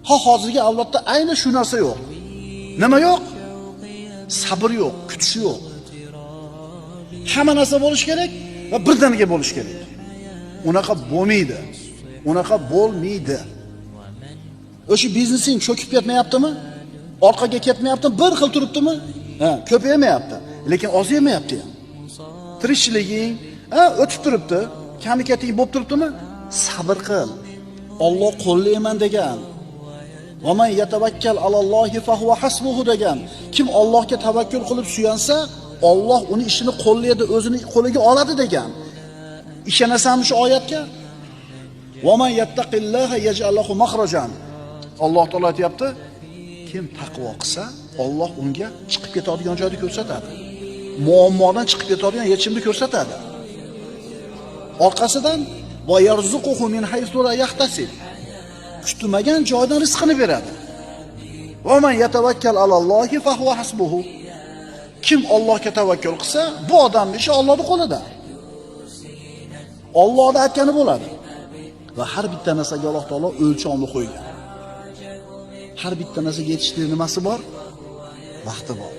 Hozirgi avlodda ayni shu narsa yo'q. Nima yo'q? Sabr yo'q, kutish yo'q. Hamma narsa bo'lish kerak va birdaniga bo'lish kerak. Unaqa bo'lmaydi. Unaqa bo'lmaydi. O'sha biznesing cho'kib ketmayaptimi? Orqaga ketmayaptimi? Bir xil turibdimi? Ko'paymayapti, lekin ozaymayapti ham. Tirikchiliging o'tib turibdi, kamikating bo'lib turibdimi? Sabr qil. Alloh qo'llayman degan. Va man yatawakkal alallohi fa huwa hasbuhu degan. Kim Allohga tavakkul qilib suyansa, Alloh uni ishini qo'llaydi, o'zini qo'liga oladi degan. Ishonasanmi shu oyatga? Va man yattaqillaha yaj'al lahu makhrajan. Alloh taolo aytayapti, kim taqvo qilsa, Alloh unga chiqib ketadigan joyni ko'rsatadi. Muammodan chiqib ketadigan yechimni ko'rsatadi. Orqasidan va yarzuquhu min haythu la yahtasib. Kutmagan joydan rizqini beradi. Va man yatawakkal alallohi fa huwa hasbuhu. Kim Allohga tavakkul qilsa, bu odamning ishi Allohning qo'lida. Allohning aytgani bo'ladi. Va har bitta narsaga Alloh taolo o'lchovni qo'ygan. Har bitta narsaga yetishlik nimasi bor? Vaqti bor.